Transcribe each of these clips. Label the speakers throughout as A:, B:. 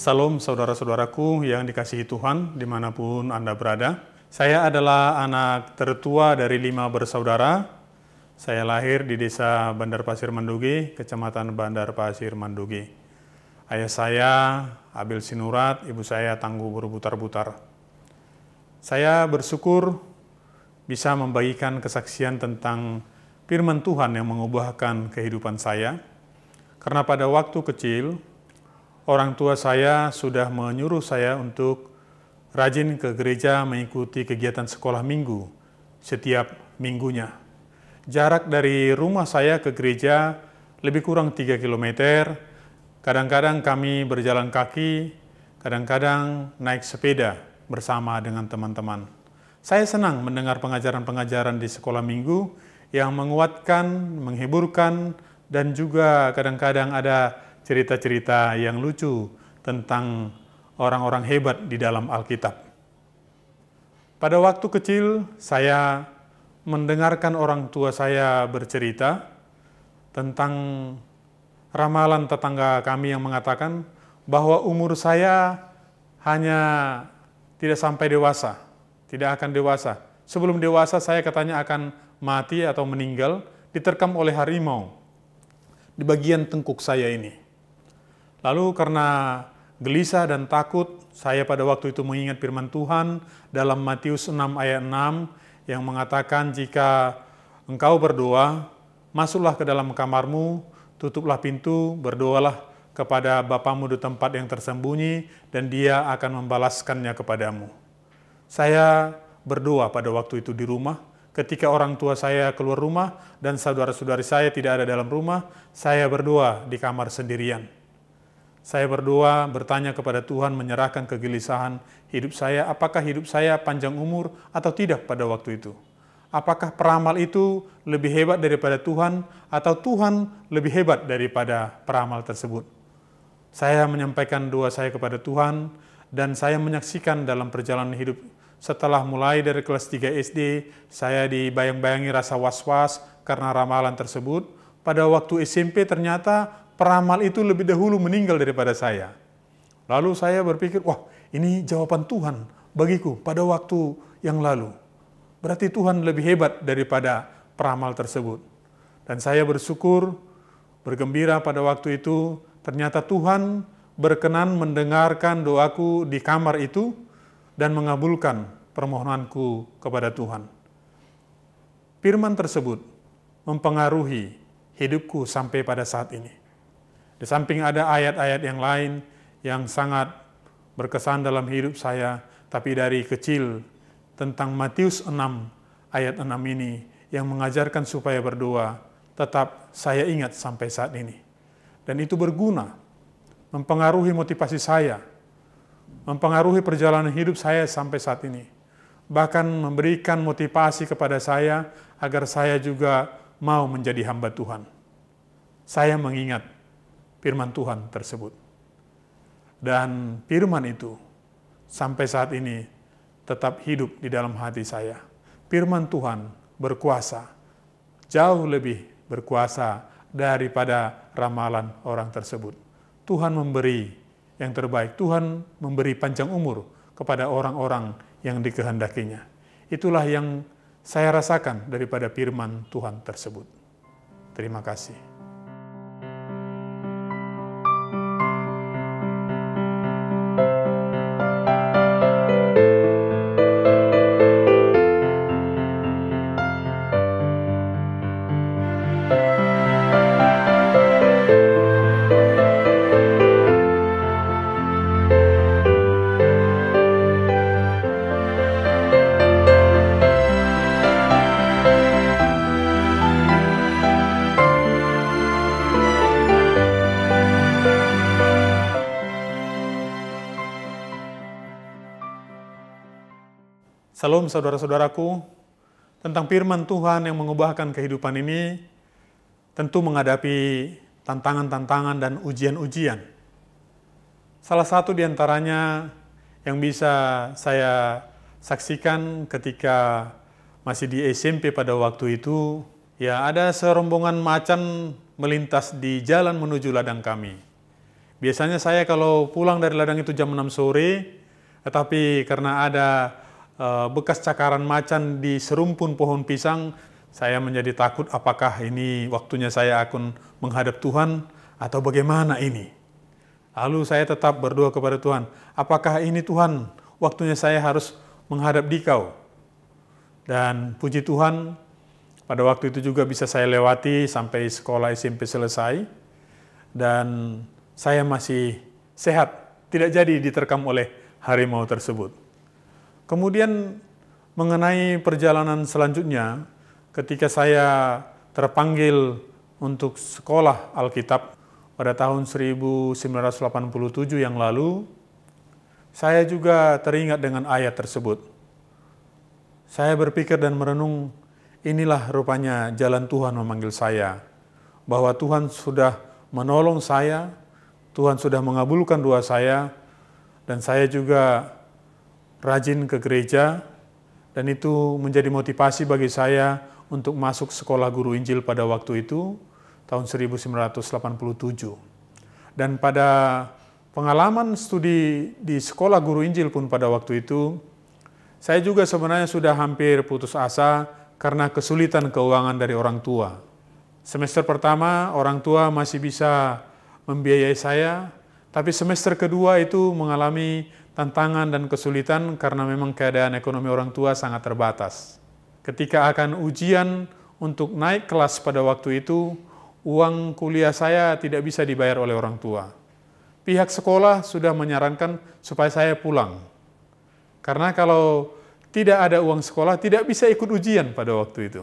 A: Salam saudara-saudaraku yang dikasihi Tuhan dimanapun Anda berada. Saya adalah anak tertua dari 5 bersaudara. Saya lahir di desa Bandar Pasir Mandugi, kecamatan Bandar Pasir Mandugi. Ayah saya Abil Sinurat, ibu saya Tangguh Berputar-Putar. Saya bersyukur bisa membagikan kesaksian tentang firman Tuhan yang mengubahkan kehidupan saya. Karena pada waktu kecil, orang tua saya sudah menyuruh saya untuk rajin ke gereja mengikuti kegiatan sekolah minggu setiap minggunya. Jarak dari rumah saya ke gereja lebih kurang 3 km. Kadang-kadang kami berjalan kaki, kadang-kadang naik sepeda bersama dengan teman-teman. Saya senang mendengar pengajaran-pengajaran di sekolah minggu yang menguatkan, menghiburkan, dan juga kadang-kadang ada cerita-cerita yang lucu tentang orang-orang hebat di dalam Alkitab. Pada waktu kecil, saya mendengarkan orang tua saya bercerita tentang ramalan tetangga kami yang mengatakan bahwa umur saya hanya tidak sampai dewasa, tidak akan dewasa. Sebelum dewasa, saya katanya akan mati atau meninggal, diterkam oleh harimau di bagian tengkuk saya ini. Lalu karena gelisah dan takut, saya pada waktu itu mengingat firman Tuhan dalam Matius 6 ayat 6 yang mengatakan, jika engkau berdoa, masuklah ke dalam kamarmu, tutuplah pintu, berdoalah kepada Bapamu di tempat yang tersembunyi, dan Dia akan membalaskannya kepadamu. Saya berdoa pada waktu itu di rumah. Ketika orang tua saya keluar rumah dan saudara-saudari saya tidak ada dalam rumah, saya berdoa di kamar sendirian. Saya berdoa, bertanya kepada Tuhan, menyerahkan kegelisahan hidup saya, apakah hidup saya panjang umur atau tidak pada waktu itu. Apakah peramal itu lebih hebat daripada Tuhan, atau Tuhan lebih hebat daripada peramal tersebut. Saya menyampaikan doa saya kepada Tuhan, dan saya menyaksikan dalam perjalanan hidup setelah mulai dari kelas 3 SD, saya dibayang-bayangi rasa was-was karena ramalan tersebut. Pada waktu SMP ternyata peramal itu lebih dahulu meninggal daripada saya. Lalu saya berpikir, wah, ini jawaban Tuhan bagiku pada waktu yang lalu. Berarti Tuhan lebih hebat daripada peramal tersebut. Dan saya bersyukur, bergembira pada waktu itu, ternyata Tuhan berkenan mendengarkan doaku di kamar itu dan mengabulkan permohonanku kepada Tuhan. Firman tersebut mempengaruhi hidupku sampai pada saat ini. Di samping ada ayat-ayat yang lain yang sangat berkesan dalam hidup saya, tapi dari kecil tentang Matius 6 ayat 6 ini yang mengajarkan supaya berdoa, tetap saya ingat sampai saat ini. Dan itu berguna, mempengaruhi motivasi saya, mempengaruhi perjalanan hidup saya sampai saat ini. Bahkan memberikan motivasi kepada saya agar saya juga mau menjadi hamba Tuhan. Saya mengingat firman Tuhan tersebut. Dan firman itu sampai saat ini tetap hidup di dalam hati saya. Firman Tuhan berkuasa, jauh lebih berkuasa daripada ramalan orang tersebut. Tuhan memberi yang terbaik. Tuhan memberi panjang umur kepada orang-orang yang dikehendakinya. Itulah yang saya rasakan daripada firman Tuhan tersebut. Terima kasih. Salam saudara-saudaraku, tentang firman Tuhan yang mengubahkan kehidupan ini, tentu menghadapi tantangan-tantangan dan ujian-ujian. Salah satu di antaranya yang bisa saya saksikan ketika masih di SMP pada waktu itu, ya ada serombongan macan melintas di jalan menuju ladang kami. Biasanya saya kalau pulang dari ladang itu jam 6 sore, tetapi karena ada bekas cakaran macan di serumpun pohon pisang, saya menjadi takut apakah ini waktunya saya akan menghadap Tuhan atau bagaimana ini. Lalu saya tetap berdoa kepada Tuhan, apakah ini Tuhan waktunya saya harus menghadap Dikau. Dan puji Tuhan, pada waktu itu juga bisa saya lewati sampai sekolah SMP selesai. Dan saya masih sehat, tidak jadi diterkam oleh harimau tersebut. Kemudian mengenai perjalanan selanjutnya, ketika saya terpanggil untuk sekolah Alkitab pada tahun 1987 yang lalu, saya juga teringat dengan ayat tersebut. Saya berpikir dan merenung, inilah rupanya jalan Tuhan memanggil saya, bahwa Tuhan sudah menolong saya, Tuhan sudah mengabulkan doa saya, dan saya juga rajin ke gereja, dan itu menjadi motivasi bagi saya untuk masuk sekolah guru Injil pada waktu itu, tahun 1987. Dan pada pengalaman studi di sekolah guru Injil pun pada waktu itu, saya juga sebenarnya sudah hampir putus asa karena kesulitan keuangan dari orang tua. Semester pertama orang tua masih bisa membiayai saya, tapi semester kedua itu mengalami tantangan dan kesulitan karena memang keadaan ekonomi orang tua sangat terbatas. Ketika akan ujian untuk naik kelas pada waktu itu, uang kuliah saya tidak bisa dibayar oleh orang tua. Pihak sekolah sudah menyarankan supaya saya pulang. Karena kalau tidak ada uang sekolah, tidak bisa ikut ujian pada waktu itu.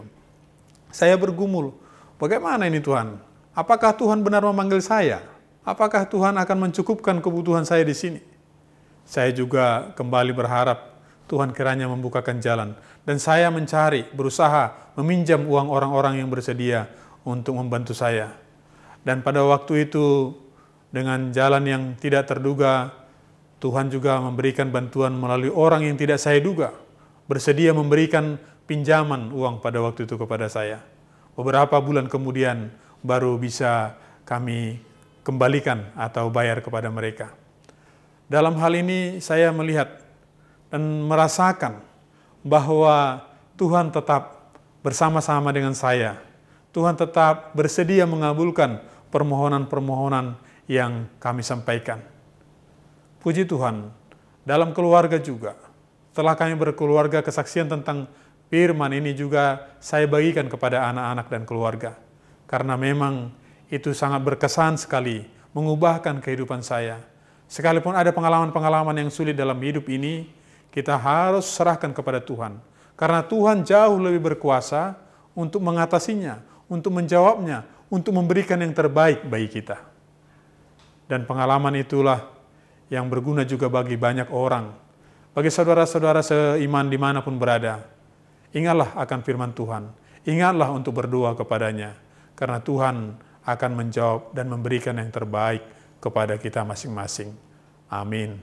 A: Saya bergumul, bagaimana ini Tuhan? Apakah Tuhan benar memanggil saya? Apakah Tuhan akan mencukupkan kebutuhan saya di sini? Saya juga kembali berharap Tuhan kiranya membukakan jalan. Dan saya mencari, berusaha meminjam uang orang-orang yang bersedia untuk membantu saya. Dan pada waktu itu, dengan jalan yang tidak terduga, Tuhan juga memberikan bantuan melalui orang yang tidak saya duga, bersedia memberikan pinjaman uang pada waktu itu kepada saya. Beberapa bulan kemudian baru bisa kami kembalikan atau bayar kepada mereka. Dalam hal ini saya melihat dan merasakan bahwa Tuhan tetap bersama-sama dengan saya. Tuhan tetap bersedia mengabulkan permohonan-permohonan yang kami sampaikan. Puji Tuhan, dalam keluarga juga, setelah kami berkeluarga, kesaksian tentang firman ini juga saya bagikan kepada anak-anak dan keluarga. Karena memang itu sangat berkesan sekali, mengubahkan kehidupan saya. Sekalipun ada pengalaman-pengalaman yang sulit dalam hidup ini, kita harus serahkan kepada Tuhan. Karena Tuhan jauh lebih berkuasa untuk mengatasinya, untuk menjawabnya, untuk memberikan yang terbaik bagi kita. Dan pengalaman itulah yang berguna juga bagi banyak orang. Bagi saudara-saudara seiman dimanapun berada, ingatlah akan firman Tuhan. Ingatlah untuk berdoa kepadanya. Karena Tuhan akan menjawab dan memberikan yang terbaik kepada kita masing-masing. Amin.